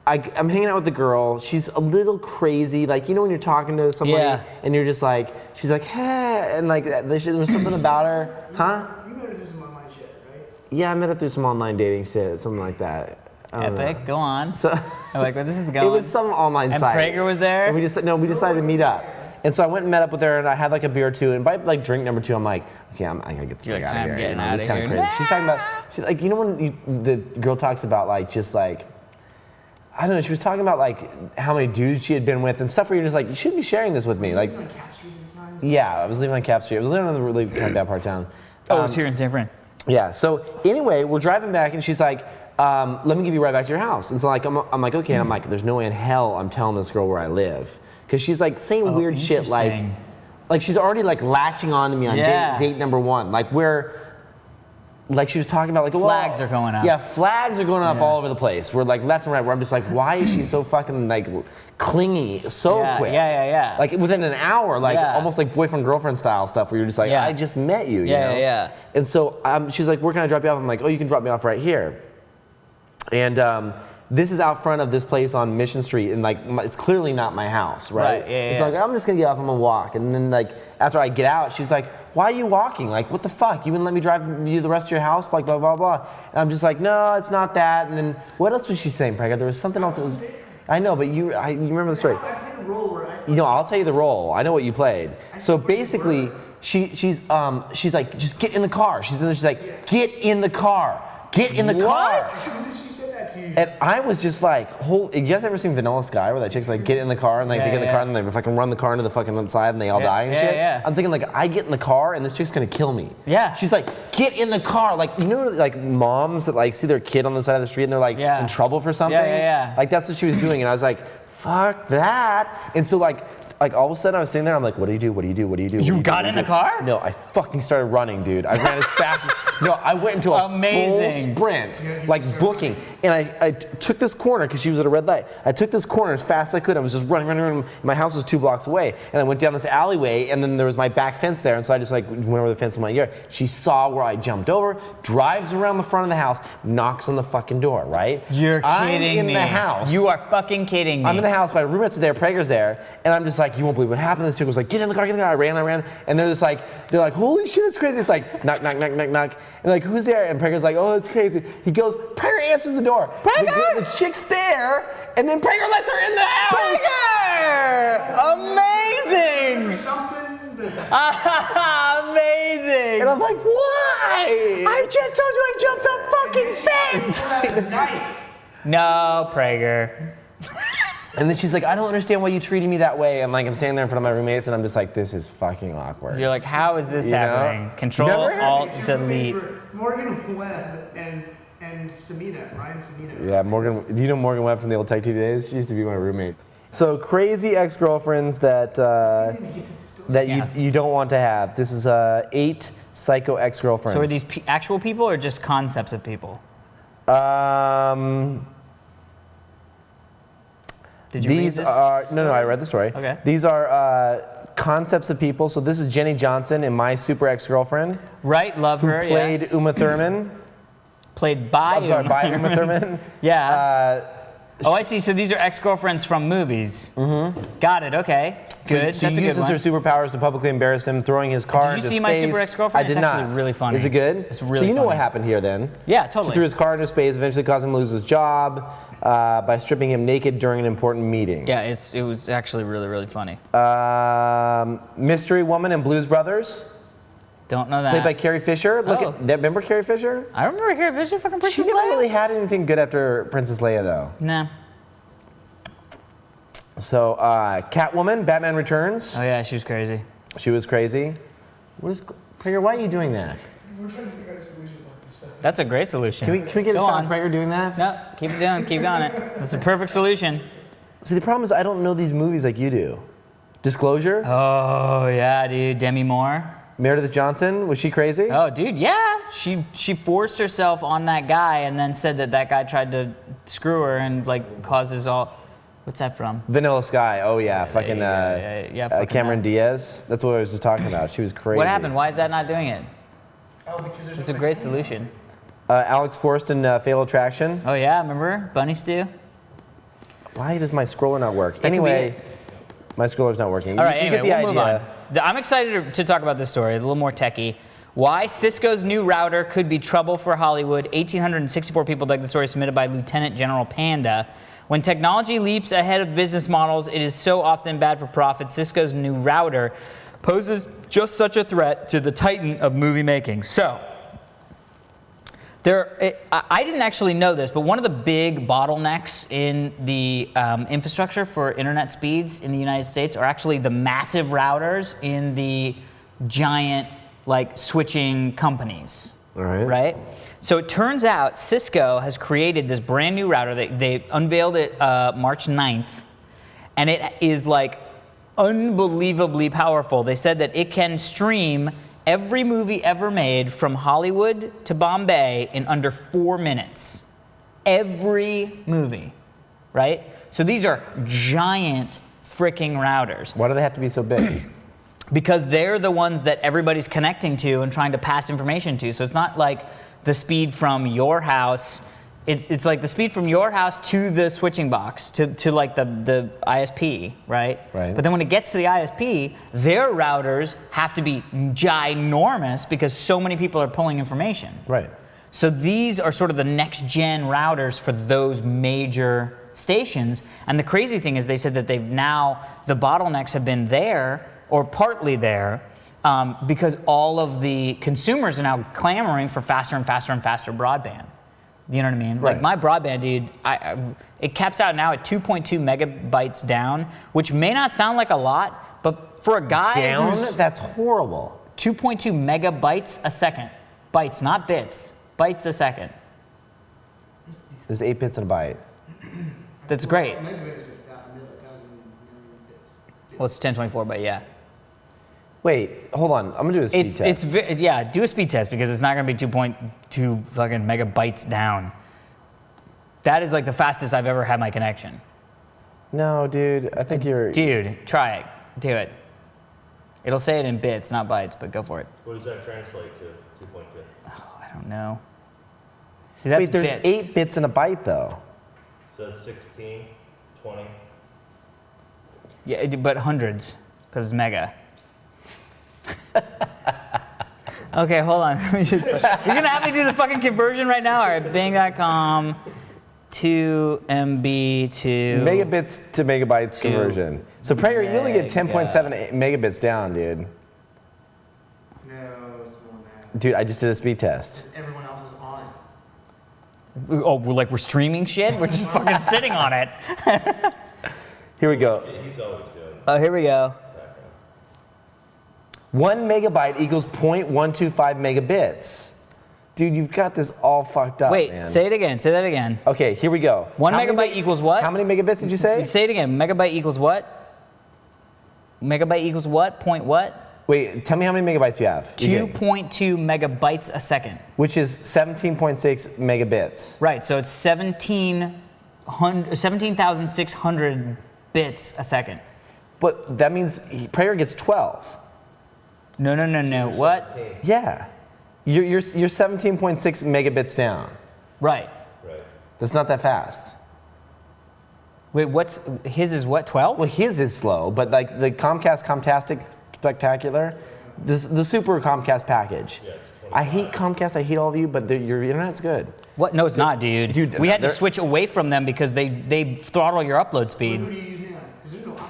Speaker 2: I'm hanging out with the girl. She's a little crazy. Like, you know when you're talking to somebody and you're just like, she's like, hey, and like there was something about her, huh?
Speaker 4: You met her through some online shit, right?
Speaker 2: Yeah, I met her through some online dating shit, something like that. I don't
Speaker 1: Epic.
Speaker 2: know.
Speaker 1: Go on.
Speaker 2: So
Speaker 1: I'm like, well, this is going.
Speaker 2: it was some online
Speaker 1: And
Speaker 2: site.
Speaker 1: Prager was there?
Speaker 2: And we decided to meet up. And so I went and met up with her, and I had like a beer or two. And by like drink number 2, I'm like, okay, I gotta get the fuck out of here.
Speaker 1: getting
Speaker 2: This is
Speaker 1: outta
Speaker 2: kinda
Speaker 1: here.
Speaker 2: crazy. She's talking about, like, you know when the girl talks about like just like, I don't know, she was talking about like how many dudes she had been with and stuff where you're just like, you shouldn't be sharing this with me. Like,
Speaker 4: On Cap Street at the time.
Speaker 2: yeah, I was living on Cap Street. I was living on the really kind of bad part of town.
Speaker 1: Oh, it's here in San Fran.
Speaker 2: Yeah. So anyway, we're driving back, and she's like, "Let me give you a ride back to your house." And so like, I'm like, okay. And I'm like, "There's no way in hell I'm telling this girl where I live," because she's like saying weird shit like she's already like latching on to me on date number 1, like where. Like she was talking about, like
Speaker 1: Flags are going up.
Speaker 2: Yeah, flags are going up all over the place. We're like left and right. Where I'm just like, why is she so fucking like clingy so quick?
Speaker 1: Yeah.
Speaker 2: Like within an hour, like almost like boyfriend girlfriend style stuff. Where you're just like, I just met you. You know?
Speaker 1: Yeah.
Speaker 2: And so she's like, where can I drop you off? I'm like, oh, you can drop me off right here. And this is out front of this place on Mission Street, and like it's clearly not my house, right? It's like, I'm just gonna get off. I'm gonna walk. And then like after I get out, she's like, why are you walking? Like, what the fuck? You wouldn't let me drive you the rest of your house? Like, blah, blah, blah. And I'm just like, no, it's not that. And then, what else was she saying, Prager? There was something else that was, I know, but you remember the story.
Speaker 4: I played a role where I.
Speaker 2: You know, I'll tell you the role. I know what you played. So basically, she's like, just get in the car. She's like, get in the car. Get in the car.
Speaker 4: She said that to you.
Speaker 2: And I was just like, you guys ever seen Vanilla Sky where that chick's like, get in the car, and like they get in the car and they fucking run the car into the fucking side and they all die and shit?
Speaker 1: Yeah.
Speaker 2: I'm thinking like, I get in the car and this chick's gonna kill me.
Speaker 1: Yeah.
Speaker 2: She's like, get in the car. Like, you know, like moms that like see their kid on the side of the street and they're like in trouble for something?
Speaker 1: Yeah.
Speaker 2: Like that's what she was doing, and I was like, fuck that. And so like all of a sudden I was sitting there, I'm like, what do you do? What do you do? What do you do?
Speaker 1: You got in the car?
Speaker 2: No, I fucking started running, dude. I ran as fast as, no, I went into a full sprint, like booking. And I took this corner, because she was at a red light. I took this corner as fast as I could. I was just running. My house was 2 blocks away. And I went down this alleyway, and then there was my back fence there. And so I just like went over the fence in my yard. She saw where I jumped over, drives around the front of the house, knocks on the fucking door, right?
Speaker 1: You're kidding me.
Speaker 2: I'm in the house.
Speaker 1: You are fucking kidding me.
Speaker 2: I'm in the house, my roommate's there, Prager's there, and I'm just like, you won't believe what happened. This chick was like, get in the car, get in the car. I ran, and they're like, holy shit, it's crazy. It's like, knock. And like, who's there? And Prager's like, oh, it's crazy. He goes, Prager answers the door.
Speaker 1: Prager!
Speaker 2: The chick's there, and then Prager lets her in the house.
Speaker 1: Prager! Amazing!
Speaker 4: Something.
Speaker 1: Amazing!
Speaker 2: And I'm like, why?
Speaker 1: I just told you I jumped a fucking fence!
Speaker 4: Knife.
Speaker 1: No, Prager.
Speaker 2: And then she's like, I don't understand why you treated me that way. And like, I'm standing there in front of my roommates, and I'm just like, this is fucking awkward.
Speaker 1: You're like, how is this
Speaker 2: You know?
Speaker 1: happening? Control,
Speaker 2: Never
Speaker 1: Alt,
Speaker 4: She's
Speaker 1: delete.
Speaker 4: roommates were Morgan Webb and Samina, Ryan Samina.
Speaker 2: Yeah, Morgan. Do you know Morgan Webb from the old Tech TV days? She used to be my roommate. So crazy ex-girlfriends that you don't want to have. This is 8 psycho ex-girlfriends.
Speaker 1: So are these actual people or just concepts of people? Did you read
Speaker 2: These
Speaker 1: this
Speaker 2: are
Speaker 1: story?
Speaker 2: no. I read the story.
Speaker 1: Okay.
Speaker 2: These are concepts of people. So this is Jenny Johnson in My Super Ex-Girlfriend.
Speaker 1: Right, love
Speaker 2: Who
Speaker 1: her.
Speaker 2: played Uma Thurman.
Speaker 1: Played by
Speaker 2: I'm sorry, by Uma Thurman.
Speaker 1: Yeah. Oh, I see. So these are ex-girlfriends from movies. Mm-hmm. Got it. Okay. Good.
Speaker 2: She
Speaker 1: That's a good
Speaker 2: uses
Speaker 1: one.
Speaker 2: her superpowers to publicly embarrass him, throwing his car
Speaker 1: Did you
Speaker 2: into
Speaker 1: see
Speaker 2: space.
Speaker 1: My Super Ex-Girlfriend?
Speaker 2: I did
Speaker 1: It's
Speaker 2: not.
Speaker 1: actually really funny.
Speaker 2: Is it good?
Speaker 1: It's really
Speaker 2: So you know
Speaker 1: funny.
Speaker 2: what happened here then?
Speaker 1: Yeah, totally.
Speaker 2: She threw his car into space, eventually causing him to lose his job by stripping him naked during an important meeting.
Speaker 1: Yeah, it was actually really, really funny.
Speaker 2: Mystery Woman in Blues Brothers,
Speaker 1: Don't know that.
Speaker 2: played by Carrie Fisher. Look
Speaker 1: Oh.
Speaker 2: at that. Remember Carrie Fisher?
Speaker 1: I remember Carrie Fisher, fucking
Speaker 2: She
Speaker 1: Princess
Speaker 2: never
Speaker 1: Leia.
Speaker 2: really had anything good after Princess Leia, though.
Speaker 1: Nah.
Speaker 2: So, Catwoman, Batman Returns.
Speaker 1: Oh yeah, she was crazy.
Speaker 2: She was crazy. Prager, why are you doing that?
Speaker 4: We're trying to figure out a solution about
Speaker 1: That's a great solution.
Speaker 2: Can we get a
Speaker 1: Go
Speaker 2: shot
Speaker 1: on.
Speaker 2: of Prager doing that?
Speaker 1: No, keep it doing. Keep on it. That's a perfect solution.
Speaker 2: See, the problem is I don't know these movies like you do. Disclosure?
Speaker 1: Oh yeah, dude. Demi Moore.
Speaker 2: Meredith Johnson, was she crazy?
Speaker 1: Oh, dude, yeah. She forced herself on that guy and then said that guy tried to screw her and like causes all. What's that from?
Speaker 2: Vanilla Sky. Oh yeah, fucking
Speaker 1: fucking
Speaker 2: Cameron
Speaker 1: that.
Speaker 2: Diaz. That's what I was just talking about. She was crazy.
Speaker 1: What happened? Why is that not doing it?
Speaker 4: Oh, because there's
Speaker 1: It's
Speaker 4: no
Speaker 1: a great
Speaker 4: way.
Speaker 1: solution.
Speaker 2: Alex Forrest in Fatal Attraction.
Speaker 1: Oh yeah, remember Bunny Stew?
Speaker 2: Why does my scroller not work?
Speaker 1: could be
Speaker 2: Anyway,
Speaker 1: it.
Speaker 2: my scroller's not working.
Speaker 1: All right,
Speaker 2: you
Speaker 1: anyway,
Speaker 2: get the
Speaker 1: we'll move
Speaker 2: idea.
Speaker 1: on. I'm excited to talk about this story, a little more techie. Why Cisco's new router could be trouble for Hollywood. 1,864 people dug the story submitted by Lieutenant General Panda. When technology leaps ahead of business models, it is so often bad for profit. Cisco's new router poses just such a threat to the titan of movie making. So, I didn't actually know this, but one of the big bottlenecks in the infrastructure for internet speeds in the United States are actually the massive routers in the giant like switching companies.
Speaker 2: All right.
Speaker 1: Right? So it turns out Cisco has created this brand new router. They unveiled it March 9th, and it is like unbelievably powerful. They said that it can stream every movie ever made from Hollywood to Bombay in under 4 minutes. Every movie, right? So these are giant freaking routers.
Speaker 2: Why do they have to be so big?
Speaker 1: Because they're the ones that everybody's connecting to and trying to pass information to. So it's not like the speed from your house. It's like the speed from your house to the switching box, to like the ISP, right?
Speaker 2: Right.
Speaker 1: But then when it gets to the ISP, their routers have to be ginormous because so many people are pulling information.
Speaker 2: Right.
Speaker 1: So these are sort of the next gen routers for those major stations. And the crazy thing is they said that the bottlenecks have been there, or partly there, because all of the consumers are now clamoring for faster and faster and faster broadband. You know what I mean?
Speaker 2: Right.
Speaker 1: Like my broadband, dude, it caps out now at 2.2 megabytes down, which may not sound like a lot, but for a guy
Speaker 2: Down?
Speaker 1: who's
Speaker 2: That's horrible.
Speaker 1: 2.2 megabytes a second. Bytes, not bits. Bytes a second.
Speaker 2: There's 8 bits in a byte.
Speaker 1: That's great.
Speaker 4: Megabit is a thousand million bits.
Speaker 1: Well, it's 1024, but yeah.
Speaker 2: Wait, hold on. I'm gonna do a speed test.
Speaker 1: Yeah, do a speed test because it's not gonna be 2.2 fucking megabytes down. That is like the fastest I've ever had my connection.
Speaker 2: No, dude. I think you're.
Speaker 1: Dude, try it. Do it. It'll say it in bits, not bytes, but go for it.
Speaker 5: What does that translate to? 2.2.
Speaker 1: Oh, I don't know. See, that's
Speaker 2: Wait, there's
Speaker 1: bits.
Speaker 2: 8 bits in a byte though.
Speaker 5: So that's 16, 20.
Speaker 1: Yeah, but hundreds, because it's mega. Okay, hold on. You're gonna have me do the fucking conversion right now? All right, Bing.com to MB to...
Speaker 2: Megabits to megabytes
Speaker 1: To
Speaker 2: conversion. So Prager, you only get 10.7 megabits down, dude.
Speaker 4: No, it's more than that.
Speaker 2: Dude, I just did a speed test.
Speaker 4: Because everyone else is on it.
Speaker 1: Oh, we're streaming shit? We're just fucking sitting on it.
Speaker 2: Here we go.
Speaker 5: He's always doing
Speaker 1: Oh, here we go.
Speaker 2: 1 megabyte equals 0.125 megabits. Dude, you've got this all fucked up,
Speaker 1: Wait,
Speaker 2: man.
Speaker 1: say it again. Say that again.
Speaker 2: Okay, here we go.
Speaker 1: 1
Speaker 2: How many
Speaker 1: megabyte equals what?
Speaker 2: How many megabits did you say?
Speaker 1: Say it again. Megabyte equals what? Megabyte equals what? Point what?
Speaker 2: Wait, tell me how many megabytes you have. You get.
Speaker 1: 2.2 megabytes a second.
Speaker 2: Which is 17.6 megabits.
Speaker 1: Right, so it's 17,600 bits a second.
Speaker 2: But that means Prager gets 12.
Speaker 1: No. What?
Speaker 2: Yeah. You're 17.6 megabits down.
Speaker 1: Right.
Speaker 5: Right.
Speaker 2: That's not that fast.
Speaker 1: Wait, his is what, 12?
Speaker 2: Well, his is slow, but like the Comcast Spectacular, the super Comcast package.
Speaker 5: Yeah, it's
Speaker 2: I hate Comcast, I hate all of you, but your internet's good.
Speaker 1: What? No, it's not, dude.
Speaker 2: Dude,
Speaker 1: we had to
Speaker 2: they're-
Speaker 1: switch away from them because they throttle your upload speed.
Speaker 4: Who do you use now? Because there's no option.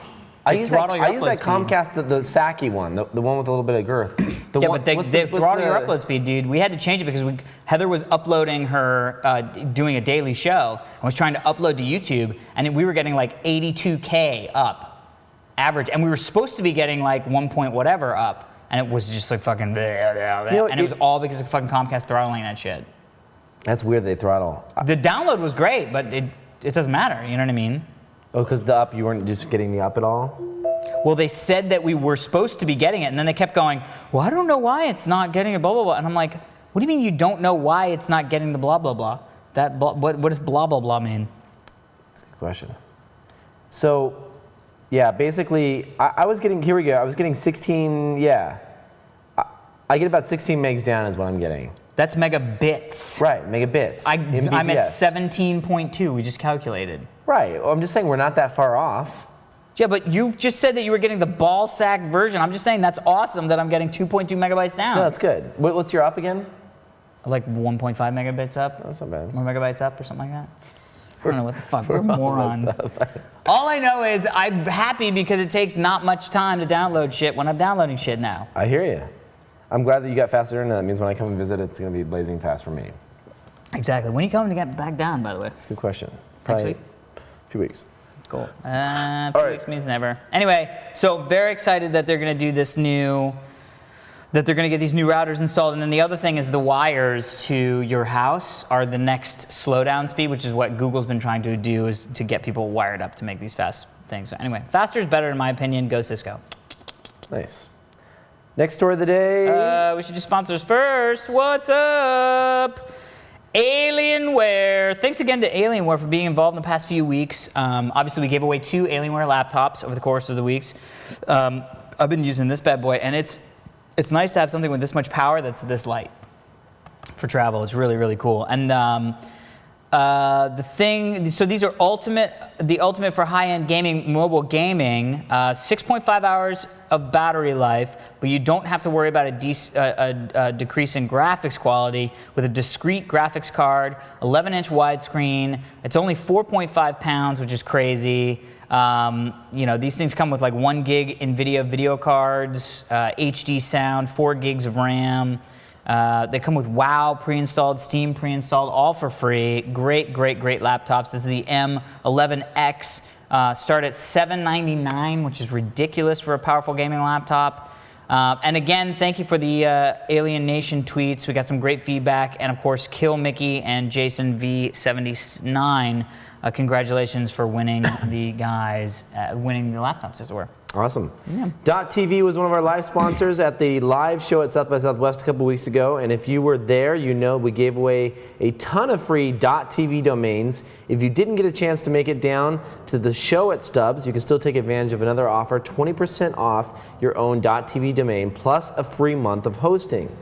Speaker 2: I
Speaker 1: They
Speaker 2: use
Speaker 1: throttle your
Speaker 2: that
Speaker 1: upload speed.
Speaker 2: Comcast, the Saki one, the one with a little bit of girth. The
Speaker 1: Yeah,
Speaker 2: one,
Speaker 1: but they
Speaker 2: what's the-
Speaker 1: throttle your
Speaker 2: what's the-
Speaker 1: upload speed, dude. We had to change it because Heather was uploading her, doing a daily show, and was trying to upload to YouTube, and we were getting like 82K up, average, and we were supposed to be getting like 1 point whatever up, and it was just like fucking, and it was all because of fucking Comcast throttling that shit.
Speaker 2: That's weird they throttle.
Speaker 1: The download was great, but it doesn't matter, you know what I mean?
Speaker 2: Oh, because the up, you weren't just getting the up at all?
Speaker 1: Well, they said that we were supposed to be getting it, and then they kept going, well, I don't know why it's not getting it, blah, blah, blah. And I'm like, what do you mean you don't know why it's not getting the blah, blah, blah? What does blah, blah, blah mean?
Speaker 2: That's a good question. So, yeah, basically, I was getting, here we go, I was getting 16, yeah. I get about 16 megs down is what I'm getting.
Speaker 1: That's megabits.
Speaker 2: Right, megabits.
Speaker 1: I'm at 17.2, we just calculated.
Speaker 2: Right, well, I'm just saying we're not that far off.
Speaker 1: Yeah, but you just said that you were getting the ball sack version. I'm just saying that's awesome that I'm getting 2.2 megabytes down.
Speaker 2: No, that's good. What's your up again?
Speaker 1: Like 1.5 megabits up.
Speaker 2: That's not bad.
Speaker 1: More megabytes up or something like that. I don't know what the fuck. We're morons. All I know is I'm happy because it takes not much time to download shit when I'm downloading shit now.
Speaker 2: I hear you. I'm glad that you got faster internet. That means when I come and visit, it's going to be blazing fast for me.
Speaker 1: Exactly. When are you coming to get back down, by the way?
Speaker 2: That's a good question. Probably
Speaker 1: Next week?
Speaker 2: A few weeks.
Speaker 1: Cool. Few weeks means never. Anyway, so very excited that they're going to do this new, that they're going to get these new routers installed. And then the other thing is the wires to your house are the next slowdown speed, which is what Google's been trying to do, is to get people wired up to make these fast things. So anyway, faster is better in my opinion. Go Cisco.
Speaker 2: Nice. Next story of the day.
Speaker 1: We should do sponsors first. What's up? Alienware. Thanks again to Alienware for being involved in the past few weeks. Obviously, we gave away 2 Alienware laptops over the course of the weeks. I've been using this bad boy, and it's nice to have something with this much power that's this light for travel. It's really, really cool. And so these are the ultimate for high-end gaming, mobile gaming. 6.5 hours of battery life, but you don't have to worry about a decrease in graphics quality with a discrete graphics card, 11-inch widescreen. It's only 4.5 pounds, which is crazy. These things come with like 1 gig NVIDIA video cards, HD sound, 4 gigs of RAM. They come with WoW pre-installed, Steam pre-installed, all for free. Great, great, great laptops. This is the M11X. Start at $799, which is ridiculous for a powerful gaming laptop. And again, thank you for the Alienation tweets. We got some great feedback. And of course, Kill Mickey and Jason V79. Congratulations for winning the guys, winning the laptops, as it were.
Speaker 2: Awesome.
Speaker 1: Yeah.
Speaker 2: .tv was one of our live sponsors at the live show at South by Southwest a couple weeks ago, and if you were there, you know we gave away a ton of free .tv domains. If you didn't get a chance to make it down to the show at Stubbs, you can still take advantage of another offer, 20% off your own .tv domain, plus a free month of hosting.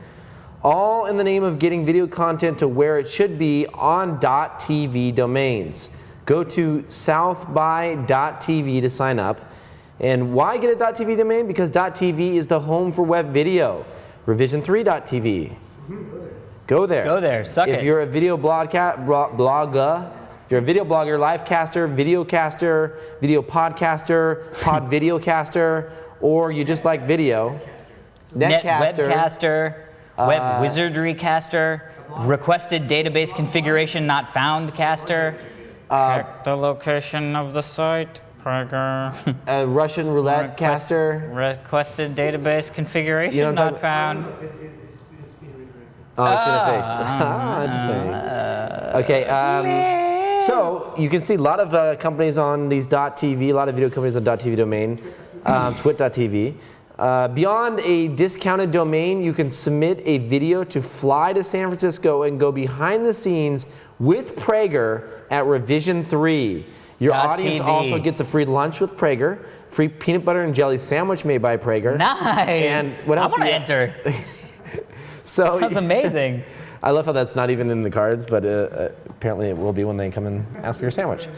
Speaker 2: All in the name of getting video content to where it should be on .tv domains. Go to southby.tv to sign up. And why get a .tv domain? Because .tv is the home for web video. Revision3.tv. Go there.
Speaker 1: Go there. Suck it.
Speaker 2: If you're a video blogger, if you're a video blogger, livecaster, videocaster, video podcaster, pod videocaster, or you just like video, netcaster,
Speaker 1: webcaster, web wizardry caster, requested database configuration not found caster. Check the location of the site. Prager.
Speaker 2: a Russian roulette caster.
Speaker 1: Requested database configuration not found.
Speaker 4: It's being redirected.
Speaker 2: Oh, it's gonna fix. Okay. So you can see a lot of companies on these .tv, a lot of video companies on .tv domain, twit.tv. Beyond a discounted domain, you can submit a video to fly to San Francisco and go behind the scenes with Prager at Revision3. Your audience also gets a free lunch with Prager, free peanut butter and jelly sandwich made by Prager.
Speaker 1: Nice.
Speaker 2: And what else?
Speaker 1: I want to enter.
Speaker 2: So
Speaker 1: sounds amazing.
Speaker 2: I love how that's not even in the cards, but apparently it will be when they come and ask for your sandwich.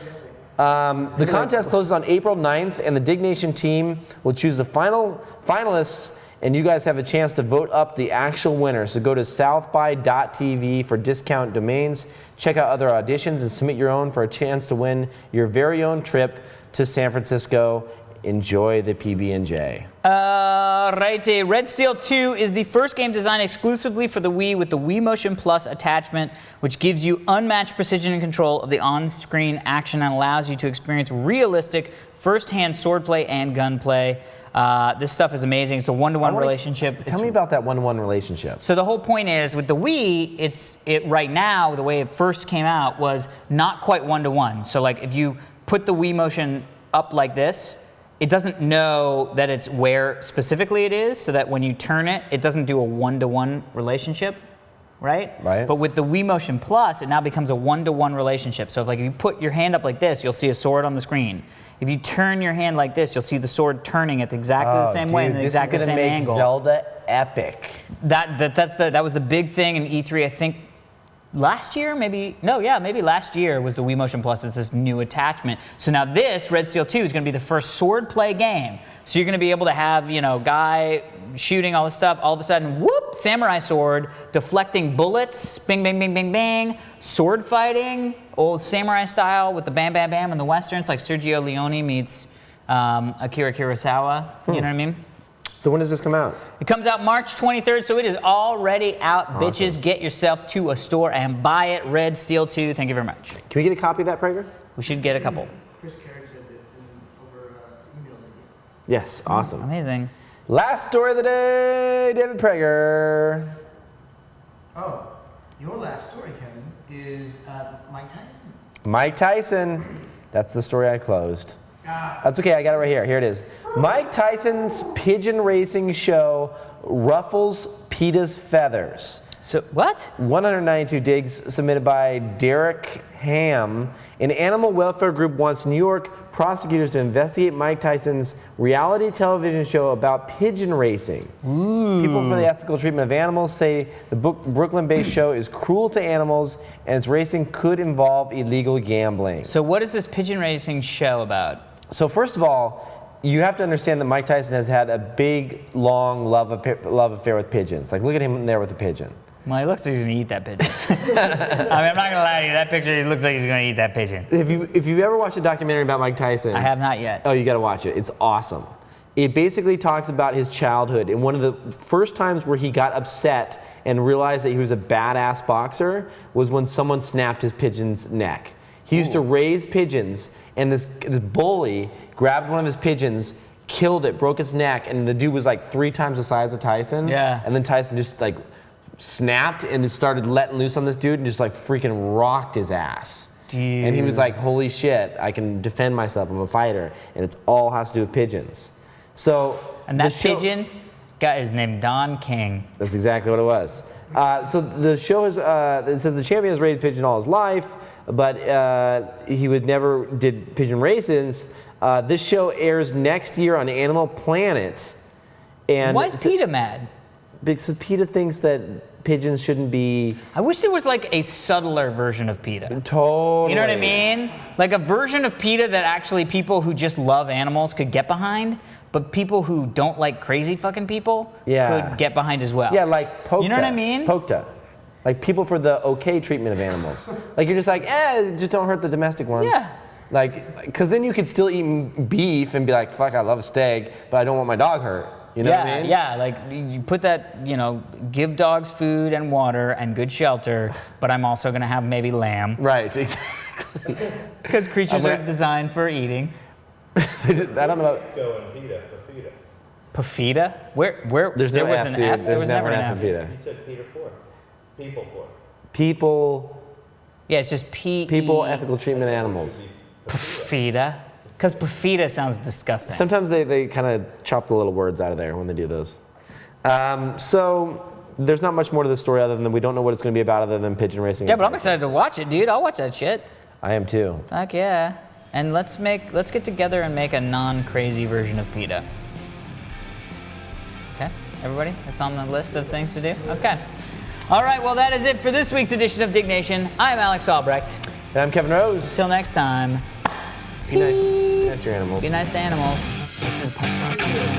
Speaker 2: The contest closes on April 9th, and the Diggnation team will choose the finalists, and you guys have a chance to vote up the actual winner. So go to southby.tv for discount domains. Check out other auditions and submit your own for a chance to win your very own trip to San Francisco. Enjoy the PB&J.
Speaker 1: Righty. Red Steel 2 is the first game designed exclusively for the Wii with the Wii Motion Plus attachment, which gives you unmatched precision and control of the on-screen action and allows you to experience realistic first-hand swordplay and gunplay. This stuff is amazing. It's a one-to-one relationship.
Speaker 2: Tell me about that one-to-one relationship.
Speaker 1: So the whole point is with the Wii, right now, the way it first came out was not quite one-to-one. So like if you put the Wii motion up like this, it doesn't know that it's where specifically it is, so that when you turn it, it doesn't do a one-to-one relationship, right?
Speaker 2: Right.
Speaker 1: But with the Wii Motion Plus, it now becomes a one-to-one relationship. So if you put your hand up like this, you'll see a sword on the screen. If you turn your hand like this, you'll see the sword turning at exactly the same way and exactly the same angle.
Speaker 2: Zelda epic.
Speaker 1: That was the big thing in E3, I think. Last year, maybe last year was the Wii Motion Plus. It's this new attachment. So now this, Red Steel 2, is going to be the first sword play game. So you're going to be able to have, guy shooting all this stuff, all of a sudden, whoop, samurai sword, deflecting bullets, bing, bing, bing, bing, bing, sword fighting, old samurai style with the bam, bam, bam in the westerns, like Sergio Leone meets Akira Kurosawa. You know what I mean?
Speaker 2: So when does this come out?
Speaker 1: It comes out March 23rd, so it is already out, awesome. Bitches. Get yourself to a store and buy it. Red Steel 2. Thank you very much.
Speaker 2: Can we get a copy of that, Prager?
Speaker 1: We should get a couple.
Speaker 4: Chris Carrick said that over email.
Speaker 2: Yes, awesome.
Speaker 1: Amazing.
Speaker 2: Last story of the day, David Prager.
Speaker 4: Oh, your last story, Kevin, is Mike Tyson.
Speaker 2: Mike Tyson. That's the story I closed. That's okay, I got it right here. Here it is. Mike Tyson's pigeon racing show ruffles PETA's feathers.
Speaker 1: So, what?
Speaker 2: 192 digs submitted by Derek Ham. An animal welfare group wants New York prosecutors to investigate Mike Tyson's reality television show about pigeon racing. Ooh. People for the ethical treatment of animals say the Brooklyn-based show is cruel to animals and its racing could involve illegal gambling.
Speaker 1: So what is this pigeon racing show about?
Speaker 2: So first of all, you have to understand that Mike Tyson has had a big, long love affair with pigeons. Like, look at him in there with a pigeon.
Speaker 1: Well, he looks like he's going to eat that pigeon. I mean, I'm not going to lie to you. That picture, he looks like he's going to eat that pigeon.
Speaker 2: If you've ever watched a documentary about Mike Tyson...
Speaker 1: I have not yet.
Speaker 2: Oh, you got to watch it. It's awesome. It basically talks about his childhood. And one of the first times where he got upset and realized that he was a badass boxer was when someone snapped his pigeon's neck. He used to raise pigeons, and this bully grabbed one of his pigeons, killed it, broke its neck, and the dude was like 3 times the size of Tyson. Yeah. And then Tyson just like snapped and just started letting loose on this dude and just like freaking rocked his ass. Dude. And he was like, holy shit, I can defend myself, I'm a fighter. And it's all has to do with pigeons. So.
Speaker 1: And that pigeon guy is named Don King.
Speaker 2: That's exactly what it was. So the show is, it says the champion has raised pigeon all his life, but he never did pigeon races. This show airs next year on Animal Planet. And
Speaker 1: why is PETA mad?
Speaker 2: Because PETA thinks that pigeons shouldn't be...
Speaker 1: I wish there was like a subtler version of PETA.
Speaker 2: Totally.
Speaker 1: You know what I mean? Like a version of PETA that actually people who just love animals could get behind, but people who don't like crazy fucking people could get behind as well.
Speaker 2: Yeah, like POTA.
Speaker 1: You know what I mean?
Speaker 2: POTA. Like people for the okay treatment of animals. Like you're just like, just don't hurt the domestic ones.
Speaker 1: Yeah.
Speaker 2: Like, because then you could still eat beef and be like, fuck, I love a steak, but I don't want my dog hurt. You know what I mean? Yeah,
Speaker 1: like you put that, give dogs food and water and good shelter, but I'm also going to have maybe lamb.
Speaker 2: Right, exactly.
Speaker 1: Because creatures are designed for eating.
Speaker 2: I don't know.
Speaker 5: Go and PETA, PETA.
Speaker 1: PETA? Where?
Speaker 2: There's no
Speaker 1: there was
Speaker 2: F,
Speaker 1: an
Speaker 2: dude.
Speaker 1: F. There was never an F.
Speaker 2: PETA.
Speaker 5: You said PETA for. People for.
Speaker 2: People.
Speaker 1: Yeah, it's just P.
Speaker 2: People, ethical treatment of animals.
Speaker 1: PETA. Because PETA sounds disgusting.
Speaker 2: Sometimes they kind of chop the little words out of there when they do those. So there's not much more to the story other than we don't know what it's going to be about other than pigeon racing.
Speaker 1: Yeah, but I'm excited to watch it, dude. I'll watch that shit.
Speaker 2: I am too.
Speaker 1: Fuck yeah. And let's get together and make a non-crazy version of PETA. Okay, everybody? That's on the list of things to do? Okay. All right, well, that is it for this week's edition of Diggnation. I'm Alex Albrecht.
Speaker 2: And I'm Kevin Rose.
Speaker 1: Until next time,
Speaker 2: be nice to your animals.
Speaker 1: Be nice to animals. Listen to punchline.